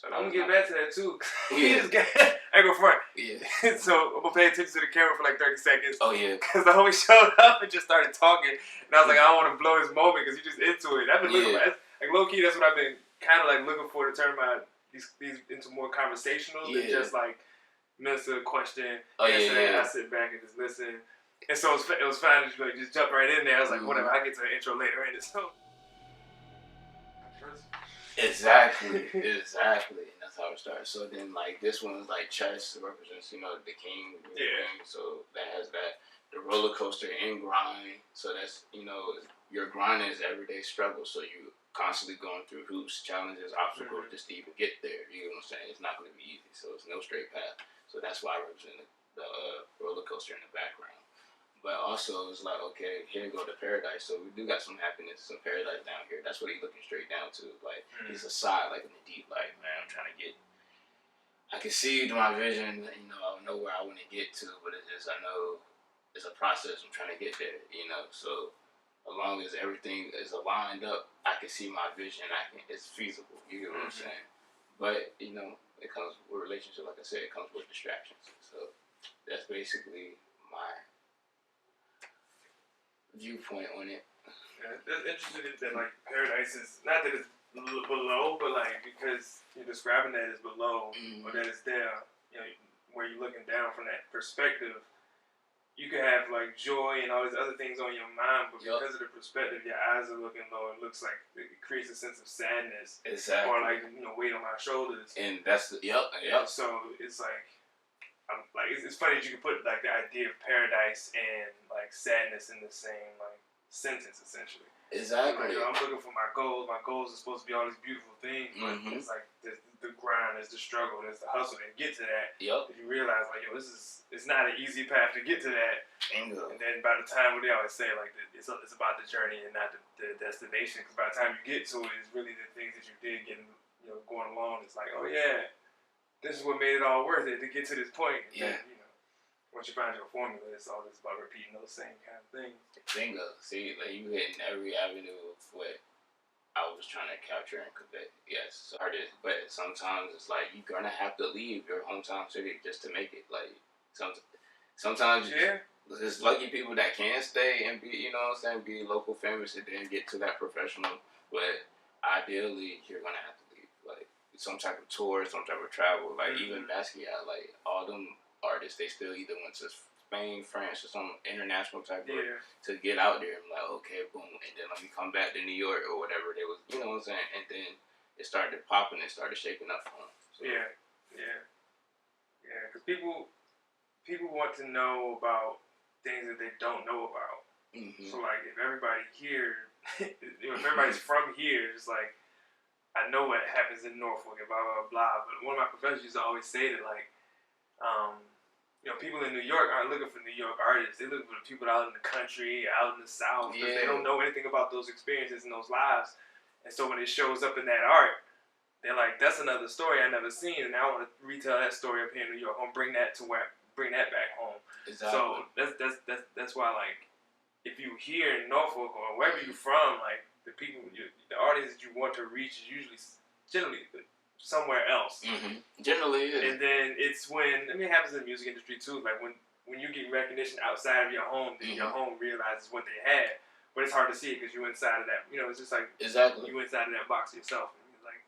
So I'm gonna get back to that too. Yeah. I go front. Yeah. So I'm gonna pay attention to the camera for like 30 seconds. Oh yeah. Because the homie showed up and just started talking, and I was like, I don't want to blow his moment because he's just into it. I've been looking for, like low key. That's what I've been kind of like looking for to turn these into more conversational than just like Mensah question. Answer that. I sit back and just listen. And so it was fine to just jump right in there. I was like, whatever. I get to the intro later. And so. Exactly. And that's how it starts. So then, like, this one is like chess represents, the king. So that has that. The roller coaster and grind. So that's, your grind is everyday struggle. So you constantly going through hoops, challenges, obstacles just to even get there. You know what I'm saying? It's not going to be easy. So it's no straight path. So that's why I represent the roller coaster in the background. But also, it's like, okay, here we go to paradise. So we do got some happiness, some paradise down here. That's what he's looking straight down to. Like, he's aside, like in the deep, like, man, I'm trying to get, I can see my vision, I know where I want to get to, but it's just, I know it's a process. I'm trying to get there, So as long as everything is aligned up, I can see my vision. It's feasible. You get what I'm saying? But, it comes with relationship, like I said, it comes with distractions. So that's basically my viewpoint on it. Yeah, that's interesting that like paradise is not that it's below, but like because you're describing that as below or that it's there, where you're looking down from that perspective, you can have like joy and all these other things on your mind, but because of the perspective, your eyes are looking low. It looks like it creates a sense of sadness, or like weight on my shoulders. And that's the So it's like. It's funny that you can put like the idea of paradise and like sadness in the same like sentence essentially. Exactly. I'm looking for my goals. My goals are supposed to be all these beautiful things, but it's like the grind, there's the struggle, there's the hustle to get to that. If you realize like it's not an easy path to get to that. Bingo. And then by the time they always say like it's about the journey and not the destination. Because by the time you get to it, it's really the things that you did getting going along. It's like this is what made it all worth it to get to this point. And then, once you find your formula, it's all just about repeating those same kind of things. Bingo. See, like you hitting every avenue of what I was trying to capture and convey. Yes, it's hard, but sometimes it's like you're gonna have to leave your hometown city just to make it. Like sometimes there's lucky people that can stay and be, be local famous and then get to that professional. But ideally, you're gonna have to leave. Like some type of tour, some type of travel, like even Basquiat, like all them artists, they still either went to Spain, France, or some international type of to get out there and like, okay, boom, and then let me come back to New York or whatever they was, you know what I'm saying? And then it started popping, it started shaping up for them. So. Because people want to know about things that they don't know about. So like, if everybody here, if everybody's from here, it's like, I know what happens in Norfolk and blah, blah, blah. But one of my professors used to always say that, like, people in New York aren't looking for New York artists. They're looking for the people out in the country, out in the South. Because they don't know anything about those experiences and those lives. And so when it shows up in that art, they're like, that's another story I never seen. And I want to retell that story up here in New York. I want to bring that back home. Exactly. So that's why, like, if you here in Norfolk or wherever you're from, like, the audience that you want to reach is generally somewhere else. Generally, And then it's when, it happens in the music industry too, like when you get recognition outside of your home, then your home realizes what they had. But it's hard to see it because you're inside of that, it's just like you inside of that box yourself. And you're like,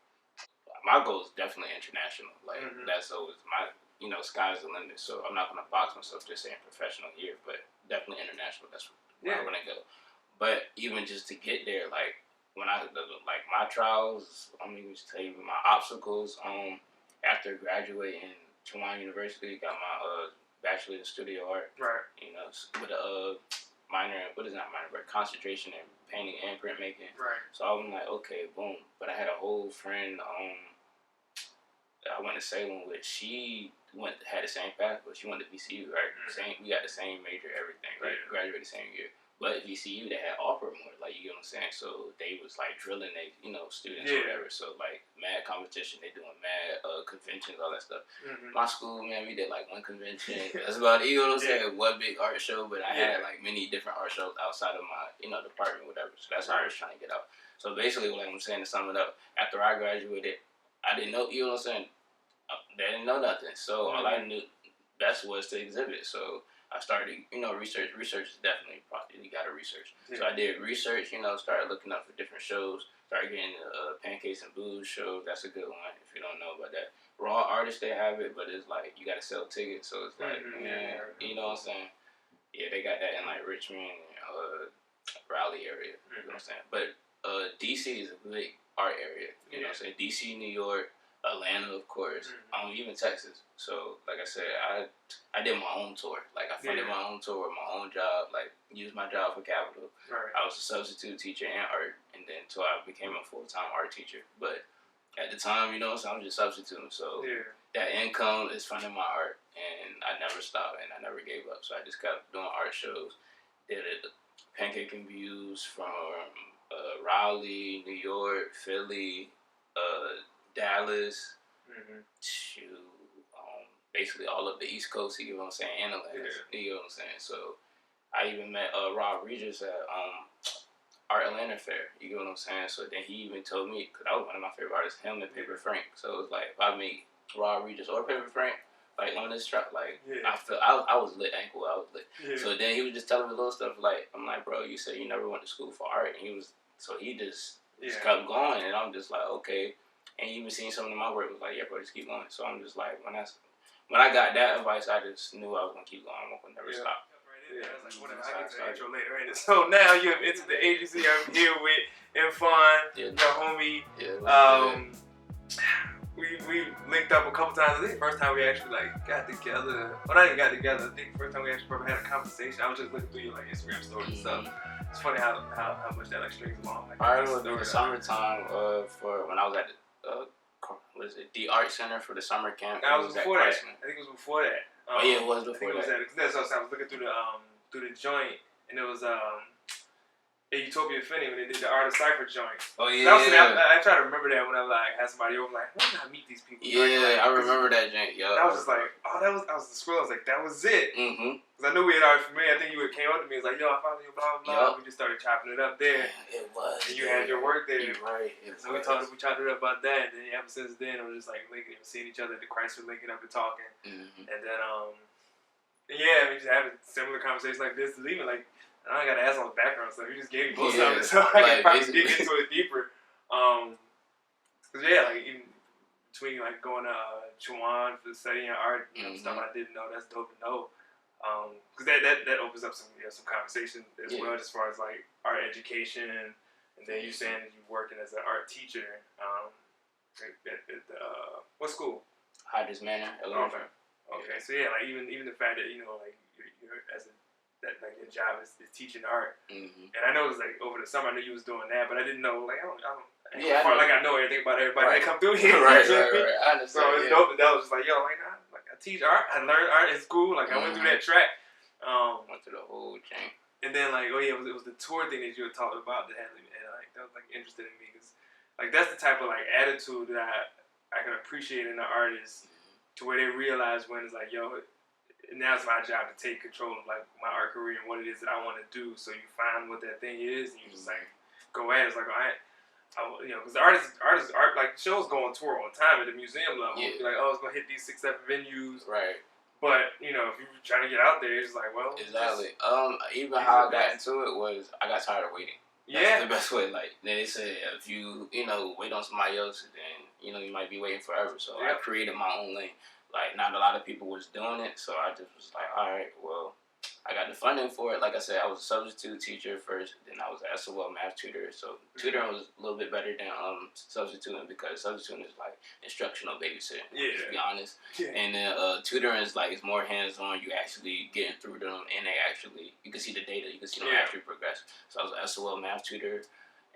my goal is definitely international. Like, that's always my, sky's the limit. So I'm not going to box myself just saying professional here, but definitely international. That's where I want to go. But even just to get there, like when my trials, I'm even just tell you my obstacles. After graduating Tremont University, got my bachelor in studio art. Right. With a concentration in painting and printmaking. Right. So I was like, okay, boom. But I had a whole friend. I went to Salem with. She had the same path, but she went to VCU. Right. We got the same major, everything. Right. We graduated the same year. But VCU, they had offered more, like, you know what I'm saying? So they was, like, drilling they, students or whatever. So, like, mad competition. They doing mad conventions, all that stuff. My school, man, we did, like, one convention. That's about it, you know what I'm saying? One big art show, but I had, like, many different art shows outside of my, department, whatever. So that's how I was trying to get out. So basically, what I'm saying to sum it up, after I graduated, I didn't know, you know what I'm saying? They didn't know nothing. So all I knew best was to exhibit. So I started, research. Research is definitely probably, you got to research. Yeah. So I did research, started looking up for different shows, started getting Pancakes and Blues show. That's a good one if you don't know about that. Raw Artists, they have it, but it's like you got to sell tickets. So it's like, you know what I'm saying? Yeah, they got that in like Richmond, Raleigh area. You know what I'm saying? But DC is a big art area. You know what I'm saying? DC, New York, Atlanta, of course, even Texas. So, like I said, I did my own tour. Like, I funded my own tour, my own job, like, used my job for capital. Right. I was a substitute teacher in art, and then until I became a full-time art teacher. But at the time, you know, so I'm just substituting. So, that income is funding my art, and I never stopped, and I never gave up. So, I just kept doing art shows. Did it, Pancake and Views from Raleigh, New York, Philly, Dallas, basically all of the East Coast, you know what I'm saying, and Atlanta, you know what I'm saying. So I even met Rob Regis at Art Atlanta Fair, you know what I'm saying. So then he even told me, because I was one of my favorite artists, him and Paper Frank. So it was like, if I meet Rob Regis or Paper Frank, like on this track, like I was lit, ankle, I was lit. So then he was just telling me little stuff like, I'm like, bro, you said you never went to school for art, and he just kept going, and I'm just like, okay. And you even seen something in my work was like, yeah, bro, just keep going. So I'm just like, when I got that advice, I just knew I was gonna keep going. I'm gonna never stop. I was like, whatever, I'll get to the intro later. Right? So now you have entered the agency. I'm here with Nfon, your homie. We linked up a couple times. I think the first time we actually got together. Well, not even got together. I think the first time we actually probably had a conversation. I was just looking through your Instagram stories and stuff. It's funny how much that strings along. I remember in the summertime for when I was at what is it? The Art Center for the summer camp. That was before that. I think it was before that. It was before that. That's what I was looking through the joint, and it was Utopia Finney when they did the Art of Cypher joint. Oh yeah. I try to remember that when I had somebody over, like, where did I meet these people? Yeah, I remember that joint. Yeah. I was just like, I was the scroll. I was like, that was it. Because I knew we had already familiar. I think you came up to me and was like, yo, I follow you, blah, blah, blah. We just started chopping it up there. It was. And you had your work there. You're right. So we chopped it up about that. And then ever since then, it was just like linking and seeing each other at the Chrysler, linking up and talking. And then, we just having similar conversations like this. Even like, I don't got to ask all the background stuff. You just gave me both something, so I can probably dig into it deeper. Cause even between going to Chuan for studying art, stuff I didn't know, that's dope to know. Cause that opens up some conversation as well, as far as like art education, and then you saying that you're working as an art teacher at what school? Hodges Manor Elementary. Okay, so even the fact that you're as a that your job is teaching art, and I know it was over the summer. I knew you was doing that, but I didn't know I know everything about everybody that come through here. Right. I understand. So it's dope that was just I teach art. I learned art in school. I went through that track. Went through the whole chain. And then it was the tour thing that you were talking about that had that was interested in me, because that's the type of attitude that I can appreciate in the artist, to where they realize when it's now it's my job to take control of my art career and what it is that I want to do. So you find what that thing is, and you just go at it. It's because the artist art shows go on tour all the time at the museum level. Yeah. You're it's gonna hit these 6-7 venues. Right. But if you're trying to get out there, it's exactly. Even how I got into it was I got tired of waiting. That's the best way. They say if you wait on somebody else, then you might be waiting forever. So I created my own lane. Not a lot of people was doing it, so I just was like, all right, well, I got the funding for it. Like I said, I was a substitute teacher first, then I was an SOL math tutor. So tutoring was a little bit better than substituting, because substituting is instructional babysitting. Yeah. To be honest. Yeah. And then tutoring is it's more hands-on. You actually getting through them, and you can see the data. You can see them actually progress. So I was an SOL math tutor,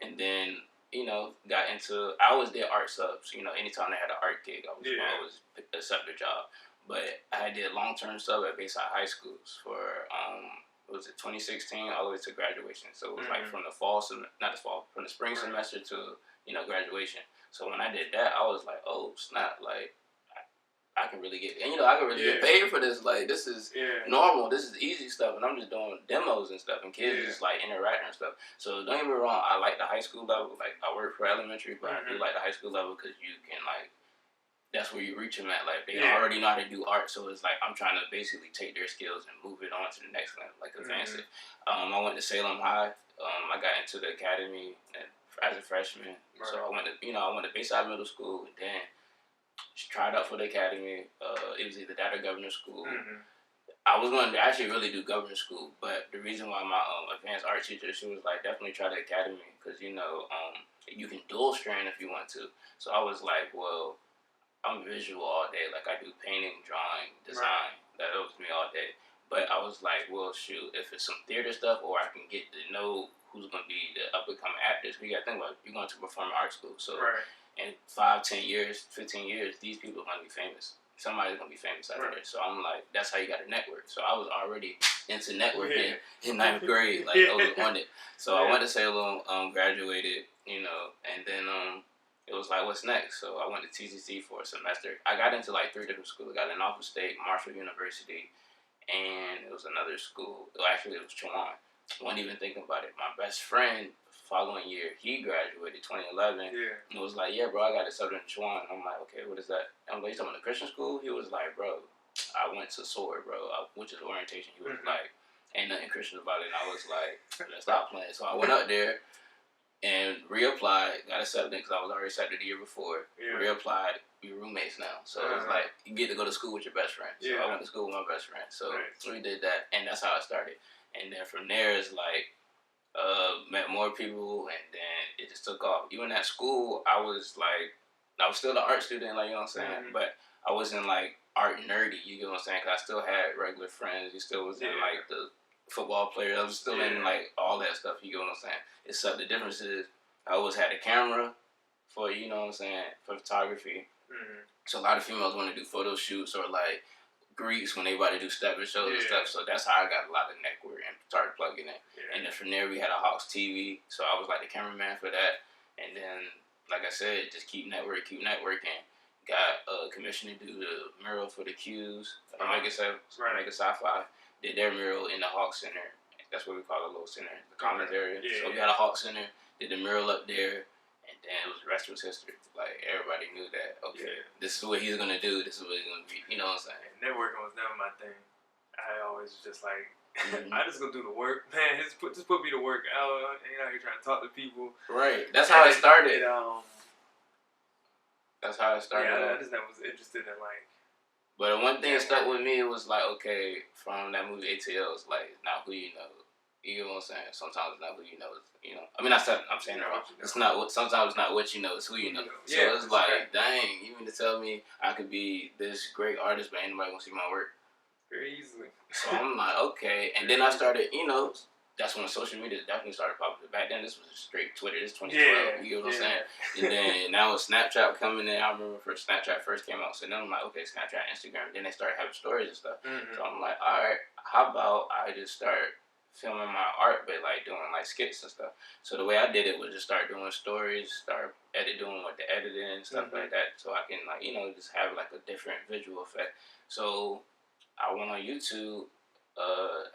and then I always did art subs. Anytime they had an art gig, I was always accept the job. But I did long-term sub at Bayside High Schools for 2016 all the way to graduation. So it was from the spring semester to graduation. So when I did that, I was like, oh snap, I can really get, I can really get paid for this. This is normal. This is easy stuff, and I'm just doing demos and stuff, and kids just interacting and stuff. So don't get me wrong, I like the high school level. I work for elementary, but I do like the high school level because you can that's where you reach them at. Like, they Yeah. already know how to do art, so it's like I'm trying to basically take their skills and move it on to the next level, like advance it. I went to Salem High. I got into the academy as a freshman. Right. So I went to Bayside Middle School, and then tried out for the academy. It was either that or governor school. I was going to actually really do governor school, but the reason why my advanced art teacher, she was like, definitely try the academy, because you can dual strand if you want to. So I was like, well, I'm visual all day. Like, I do painting, drawing, design. Right. That was me all day. But I was like, well, shoot, if it's some theater stuff, or I can get to know who's going to be the up-and-coming actors, because you got to think about it, you're going to performing arts school. So in 5, 10 years, 15 years, these people are going to be famous. Somebody's going to be famous out there. So I'm like, that's how you got to network. So I was already into networking in 9th grade. Like, I was on it. So I went to Salem, graduated, and then it was like, what's next? So I went to TCC for a semester. I got into like 3 different schools. I got in Norfolk State, Marshall University, and it was another school. Actually, it was Chowan. Wasn't even thinking about it. My best friend, following year, he graduated 2011. And was like, yeah, bro, I got accepted in Chowan. I'm like, okay, what is that? I'm like, you talking about the Christian school? He was like, bro, I went to SWORD, bro, which is orientation. He was like, ain't nothing Christian about it. And I was like, let's stop playing. So I went up there and reapplied, got accepted because I was already accepted the year before. Reapplied, we roommates now. So it was like, you get to go to school with your best friend. So I went to school with my best friend. So we did that, and that's how it started. And then from there, it's like, met more people, and then it just took off. Even at school, I was still an art student, like, you know what I'm saying? But I wasn't like art nerdy, you get what I'm saying? Because I still had regular friends. You still was in like the football player. I was still in like all that stuff, you get what I'm saying? Except the difference is I always had a camera for, you know what I'm saying, for photography. So a lot of females want to do photo shoots or like Greeks when they about to do stepping shows and stuff. So that's how I got a lot of network and started plugging in. And then from there we had a Hawks TV. So I was like the cameraman for that. And then, like I said, just keep networking. Got commissioned to do the mural for the Q's. Mega Sci-Fi. Did their mural in the Hawks Center. That's what we call the little center, the commons area. So we had a Hawks Center. Did the mural up there. And then the rest was history. Like, everybody knew that, okay, this is what he's going to do, this is what he's going to be, you know what I'm saying? Networking was never my thing. I always just like, I just go do the work. Man, just put me to work. I ain't out here trying to talk to people. Right. That's how it started. That's how it started. Yeah, I just never was interested in, like... But one thing that stuck with me was like, okay, from that movie ATL, it's like, not who you know. You know what I'm saying? Sometimes it's not who you know. I mean, I'm saying it wrong. It's not what. Sometimes it's not what you know. It's who you know. So it's like, dang, you mean to tell me I could be this great artist, but ain't nobody gonna see my work? Very easily. So I'm like, okay. And then I started, that's when social media definitely started popping. Back then, this was straight Twitter. This 2012. You know what I'm saying? And then now with Snapchat coming in, I remember Snapchat first came out. So then I'm like, okay, Snapchat, Instagram. Then they started having stories and stuff. So I'm like, all right, how about I just start filming my art, but like doing like skits and stuff. So the way I did it was just start doing stories, start doing like the editing and stuff like that, so I can like just have like a different visual effect. So I went on YouTube,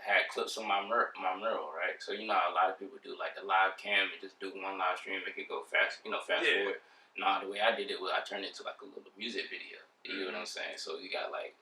had clips of my mural, right? So how a lot of people do like the live cam and just do one live stream, make it go fast, fast forward. No, the way I did it was I turned it into like a little music video. You know what I'm saying? So you got like,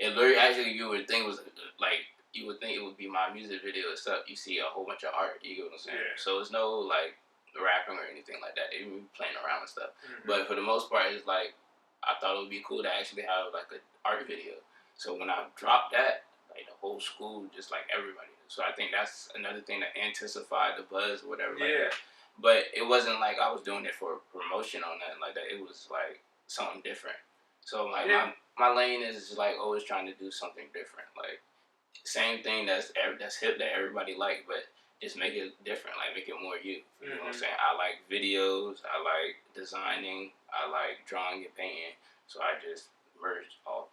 it literally actually you would think was like. You would think it would be my music video, except you see a whole bunch of art. You get what I'm saying? So it's no like rapping or anything like that. They be playing around and stuff. But for the most part, it's like I thought it would be cool to actually have like an art video. So when I dropped that, like the whole school, just like everybody. So I think that's another thing that intensified the buzz or whatever like that. But it wasn't like I was doing it for promotion on that like that. It was like something different. So like my lane is like always trying to do something different. Like, same thing that's hip that everybody like, but just make it different, like make it more you. You know what I'm saying? I like videos, I like designing, I like drawing and painting, so I just merged all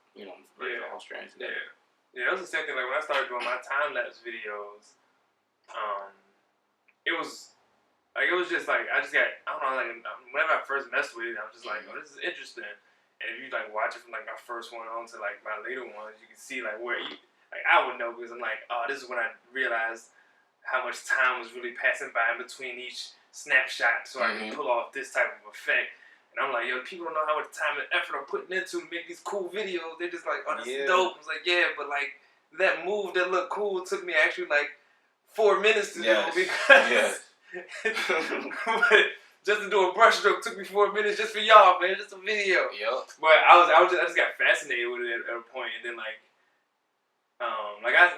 strands together. Yeah, that was the same thing. Like when I started doing my time lapse videos, it was just like I don't know, like whenever I first messed with it, I was just like, oh, this is interesting. And if you like watch it from like my first one on to like my later ones, you can see like where I would know, because I'm like, oh, this is when I realized how much time was really passing by in between each snapshot, so I can pull off this type of effect. And And I'm like, yo, people don't know how much time and effort I'm putting into to make these cool videos. They're just like, oh, that's dope. I was like, yeah, but like that move that looked cool took me actually like 4 minutes to do because but just to do a brushstroke took me 4 minutes just for y'all, man. Just a video. Yep. But I just got fascinated with it at a point, and then like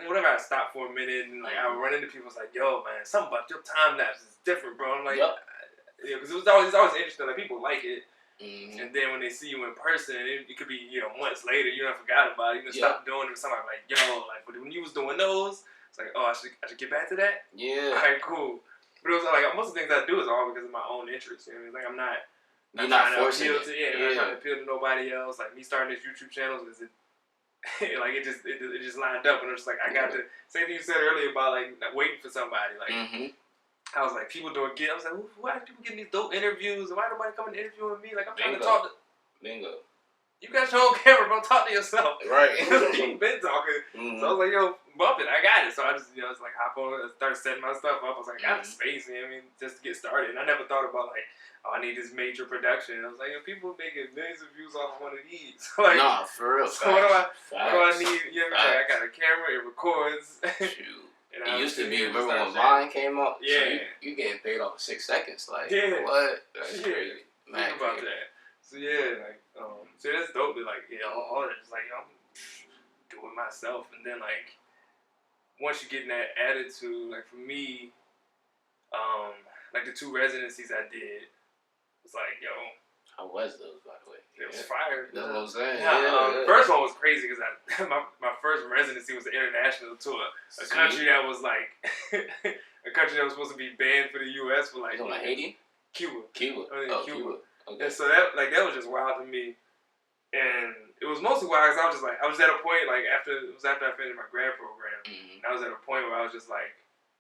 whenever I stop for a minute and like I would run into people, it's like, yo, man, something about your time lapse is different, bro. I'm like, yeah, because it's always interesting. Like people like it, and then when they see you in person, it could be months later, you don't forgot about it. You stop doing it. Somebody like, yo, like, but when you was doing those, it's like, oh, I should get back to that. Yeah. All right, cool. But it was like most of the things I do is all because of my own interest. You know what I mean? Like I'm not. You're not trying forcing to appeal it. I'm not trying to appeal to nobody else. Like me starting this YouTube channel is like it just lined up, and it was like I got the same thing you said earlier about like waiting for somebody. Like I was like, people doing I was like, why are people getting these dope interviews? Why nobody coming interviewing me? Like I'm trying to talk to. Bingo. You got your own camera, bro. Talk to yourself. Right. You've been talking. So I was like, yo, bump it. I got it. So I just, it's like hop on and start setting my stuff up. I was like, I got the space, you know what I mean, just to get started. And I never thought about like, oh, I need this major production. I was like, yo, people making millions of views off one of these. Like, nah, for real. So what do I need? You know what I mean? I got a camera. It records. Shoot. It used to be, remember when Vine came up? Yeah. So you getting paid off in 6 seconds. Like, yeah. What? That's crazy. Think about that. So yeah, like, so that's dope. But like, all that, just like, I'm doing myself. And then like, once you get in that attitude, like for me, like the 2 residencies I did, it's like, yo. How was those, by the way? It was fire. That's what I'm saying. Yeah, first one was crazy because my first residency was an international tour. A country that was like, a country that was supposed to be banned for the U.S. for like. You talking about Haiti? Cuba. Cuba. Cuba. Okay. And so that was just wild to me, and it was mostly wild because I was at a point like after I finished my grad program, I was at a point where I was just like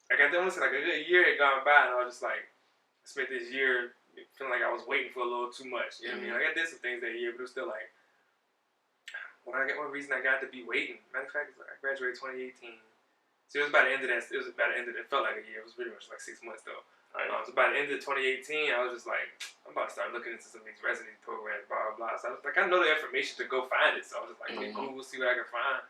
I want to say like a year had gone by, and I was just like I spent this year feeling like I was waiting for a little too much. You know what I mean? Like I did some things that year, but it was still like what reason I got to be waiting. Matter of fact, I graduated 2018, so it was about the end of that. It felt like a year. It was pretty much like 6 months though. So by the end of 2018, I was just like, I'm about to start looking into some of these residency programs, blah, blah, blah. So I was like, I know the information to go find it. So I was just like, let me Google, see what I can find.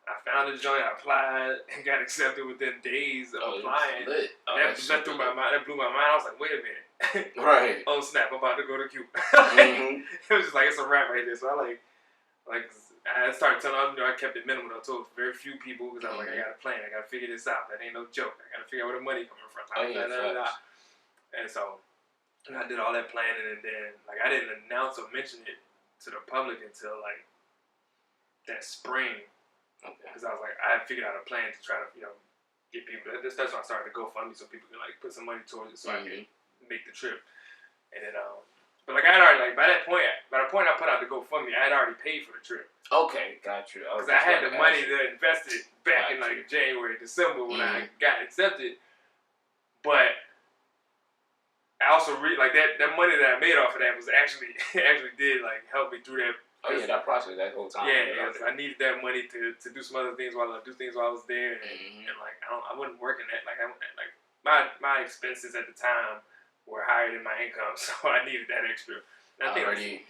I found a joint, I applied, and got accepted within days of applying. That blew my mind. I was like, wait a minute. Right. Oh, snap, I'm about to go to Cuba. It was just like, it's a wrap right there. So I started telling them, I kept it minimal. I told very few people because I was like, I got a plan. I got to figure this out. That ain't no joke. I got to figure out where the money coming from. And so I did all that planning, and then like I didn't announce or mention it to the public until like that spring. Because I was like, I had figured out a plan to try to get people. That's why I started to GoFundMe so people could like put some money towards it so I could make the trip. And then but like I had already by the point I put out the GoFundMe, I had already paid for the trip. Okay, got you. Because I had the money to invest it back in like January, December when I got accepted. But I also that money that I made off of that was actually did like help me through that. Oh yeah, that process that whole time. Yeah, I needed that money to do some other things while I was there, and like I wasn't working at like my expenses at the time were higher than my income, so I needed that extra. And I think already.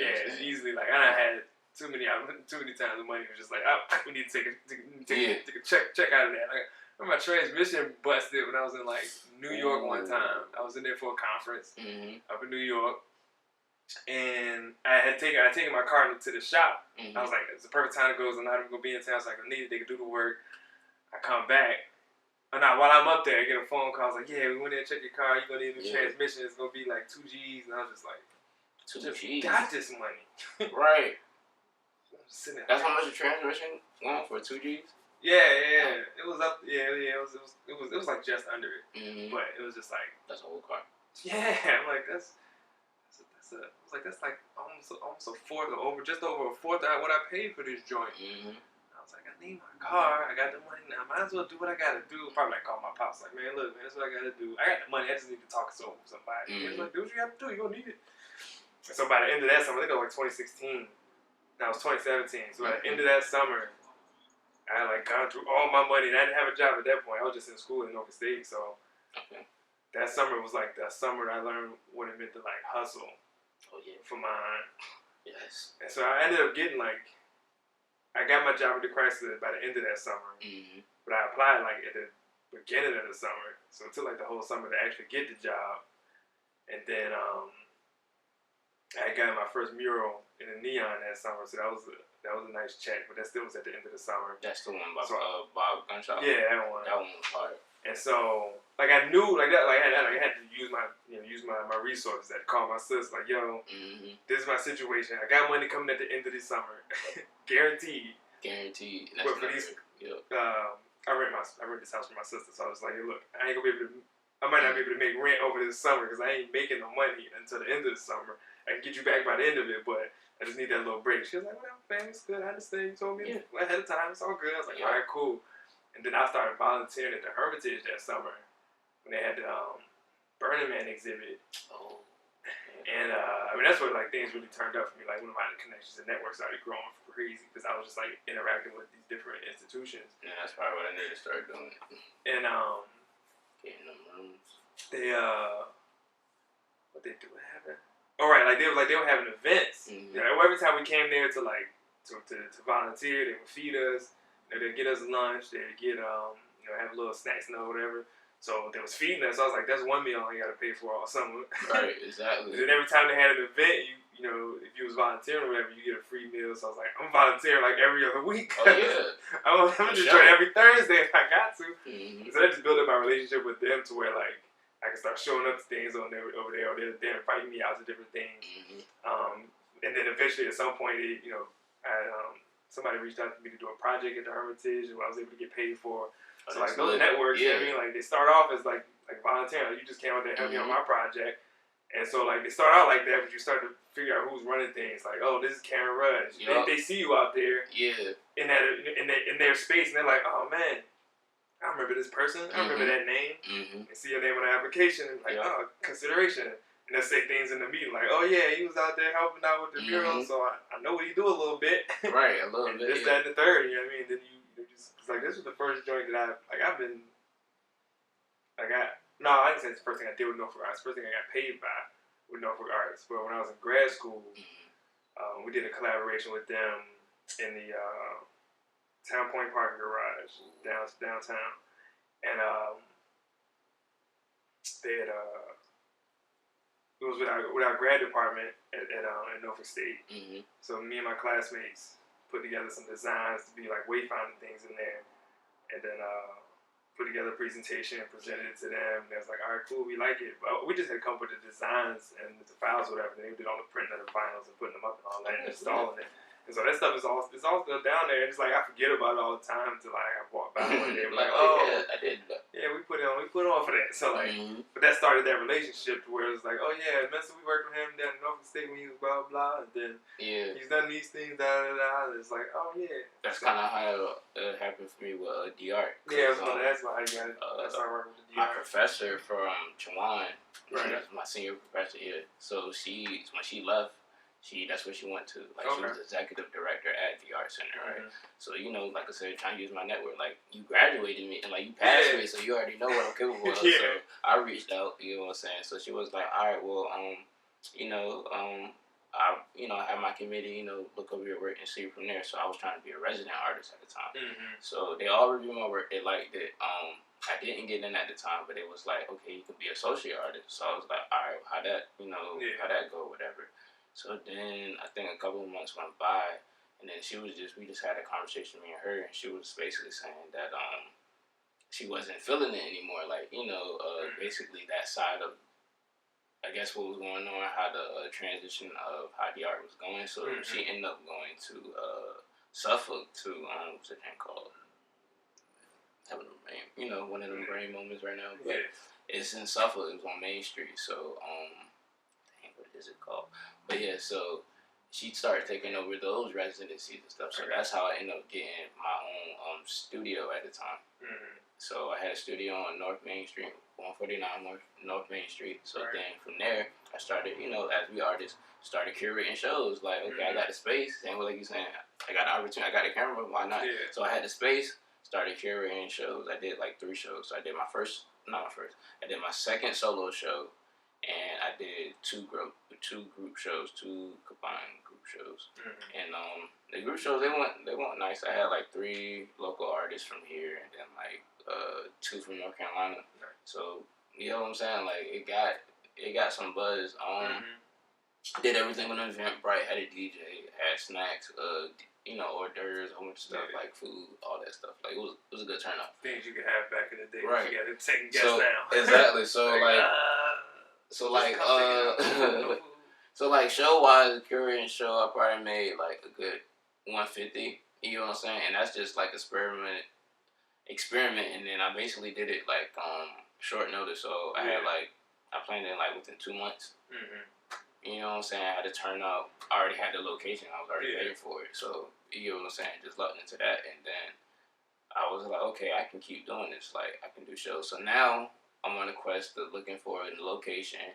It's easily like I had too many times the money was just like we need to take a check out of that. Like, my transmission busted when I was in like New York one time. I was in there for a conference up in New York, and I had taken my car to the shop. I was like, it's the perfect time to go. I'm not even gonna be in town. So I need it. They could do the work. I come back, and now while I'm up there, I get a phone call. I was like, yeah, we went in and checked your car. You're gonna need a new transmission. It's gonna be like 2 G's, and I was just like, 2 G's. Got this money. Right. That's how much the transmission went for 2 G's. Yeah. It was up. Yeah. It was like just under it, but it was just like that's a whole car. Yeah, I'm like that's like almost a fourth or just over a fourth of what I paid for this joint. I was like, I need my car. I got the money now. Might as well do what I gotta do. Probably like call my pops. Like, man, look, man, that's what I gotta do. I got the money. I just need to talk to somebody. He's like, do what you have to do. You gonna need it. And so by the end of that summer, I think it was like 2016. That was 2017. So by the end of that summer, I had like gone through all my money, and I didn't have a job at that point. I was just in school in Norfolk State, so that summer was like the summer that I learned what it meant to like hustle. Oh yeah. for mine. Yes. And so I ended up getting I got my job at the Chrysler by the end of that summer, but I applied at the beginning of the summer, so it took the whole summer to actually get the job. And then I got my first mural in the neon that summer, so that was a nice check, but that still was at the end of the summer. That's the one by Bob Gunshot. Yeah, that one. That one was hard. And so I knew I had to use my my resources. I had to call my sister yo, this is my situation. I got money coming at the end of the summer, guaranteed. Guaranteed. But for these, I rent this house for my sister, so I was like, hey, look, I might not be able to make rent over this summer because I ain't making no money until the end of the summer. I can get you back by the end of it, but I just need that little break. She was like, well, fam, it's good. I understand. You told me ahead of time. It's all good. I was like, all right, cool. And then I started volunteering at the Hermitage that summer when they had the Burning Man exhibit. Oh. And that's where things really turned up for me. When my connections and networks started growing crazy because I was just interacting with these different institutions. Yeah, that's probably what I need to start doing. And getting them rooms. They what they do? What happened? All right, they were having events. Every time we came there to volunteer, they would feed us. They'd get us lunch. They'd get have a little snacks and whatever. So they was feeding us. So I was like, that's one meal I got to pay for all summer. Right, exactly. And then every time they had an event, if you was volunteering or whatever, you get a free meal. So I was like, I'm volunteering every other week. Oh yeah. I'm just doing every Thursday if I got to. So that just built up my relationship with them to where I can start showing up to things over there, or they're inviting me out to different things. And then eventually at some point, somebody reached out to me to do a project at the Hermitage, and I was able to get paid for. So those networks, you know what I mean? They start off as volunteering. You just came out there and helped me on my project. And so they start out like that, but you start to figure out who's running things. Oh, this is Karen Rudd. They see you out there in their space, and they're like, oh man, I remember this person. I remember that name. And see your name on the application, and oh, consideration. And they'll say things in the meeting oh yeah, he was out there helping out with the mural, so I know what he do a little bit. Right, a little bit. This, that, and the third. You know what I mean? Then this was the first joint that I didn't say it's the first thing I did with Norfolk Arts. First thing I got paid by with Norfolk Arts. But when I was in grad school, we did a collaboration with them in the Town Point Parking Garage downtown, and they had it was with our grad department at Norfolk State. So me and my classmates put together some designs to be wayfinding things in there, and then put together a presentation and presented it to them. And they was like, all right, cool, we like it. But we just had to come up with the designs and the files or whatever. They did all the printing of the vinyls and putting them up and all that and installing it. And so that stuff is all still down there. And it's I forget about it all the time until I walk by one day. Oh yeah, I did that. Yeah, we put on for that. So but that started that relationship where it was oh yeah, Mensah, we worked with him down in Norfolk State when he was blah blah, and then he's done these things da da da. And it's oh yeah. That's kind of how it happened for me with D-Art. Yeah, that's why I got it. That's how I worked with D-Art. My professor from Chiwan, right. She was my senior professor here. So when she left, that's where she went to. She was executive director at the Art Center, right? So like I said, trying to use my network. You graduated me and you passed me, so you already know what I'm capable of. So I reached out. You know what I'm saying? So she was like, all right, well, I have my committee, look over your work and see from there. So I was trying to be a resident artist at the time. So they all reviewed my work. They liked it. I didn't get in at the time, but it was okay, you can be associate artist. So I was like, all right, how that go, whatever. So then I think a couple of months went by, and then we just had a conversation, me and her, and she was basically saying that she wasn't feeling it anymore. Basically that side of, I guess, what was going on, how the transition of how the art was going. So she ended up going to Suffolk to what's the name called? Having a brain, one of them brain moments right now. But it's in Suffolk. It was on Main Street. So what is it called? But yeah, so she started taking over those residencies and stuff. So that's how I ended up getting my own studio at the time. So I had a studio on North Main Street, 149 North Main Street. So then from there, I started, as we artists, started curating shows. Okay, I got the space. Same way you saying, I got the opportunity, I got the camera, why not? So I had the space, started curating shows. I did 3 shows. So I did I did my second solo show and I did two group shows, two combined group shows, and the group shows they went nice. I had like 3 local artists from here, and then like 2 from North Carolina. So you know what I'm saying? Like it got some buzz. Did everything on the Eventbrite, had a DJ, had snacks, you know, hors d'oeuvres, a whole bunch of stuff like food, all that stuff. Like it was a good turnout. Things you could have back in the day. Right. You got to second guess now. Exactly. So so like show wise, Korean show, I probably made like a good 150. You know what I'm saying? And that's just like experiment, and then I basically did it like short notice. So I had like I planned it like within 2 months. You know what I'm saying? I had to turn out. I already had the location. I was already paying for it. So you know what I'm saying? Just lucked into that, and then I was like, okay, I can keep doing this. Like I can do shows. So now I'm on a quest of looking for a location.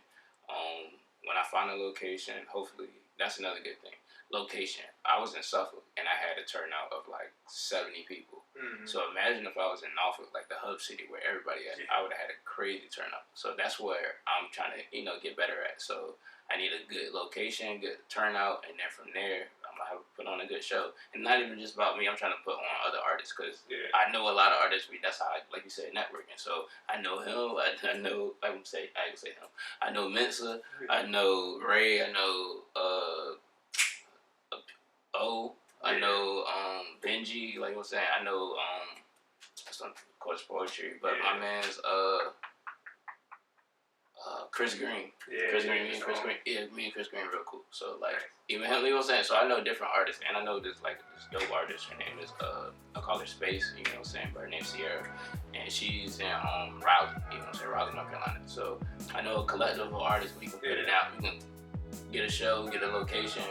When I find a location, hopefully that's another good thing. Location. I was in Suffolk, and I had a turnout of like 70 people. So imagine if I was in Norfolk, like the hub city where everybody at. I would have had a crazy turnout. So that's where I'm trying to get better at. So I need a good location, good turnout, and then from there, I'm going to have to put on a good show. And not even just about me, I'm trying to put on other artists, because I know a lot of artists, that's how, like you said, networking. So I know him, I know, I can say him. I know Mensah, I know Ray, I know I know Benji, like I was saying, I know some, of course, poetry, but my man's Chris Green. Me and Chris Green real cool. So like even him, you know what I'm saying? So I know different artists, and I know this dope artist. Her name is I call her Space, you know what I'm saying, but her name's Sierra, and she's in Raleigh, you know what I'm saying, Raleigh, North Carolina. So I know a collective of artists. We can put it out. We can get a show, get a location,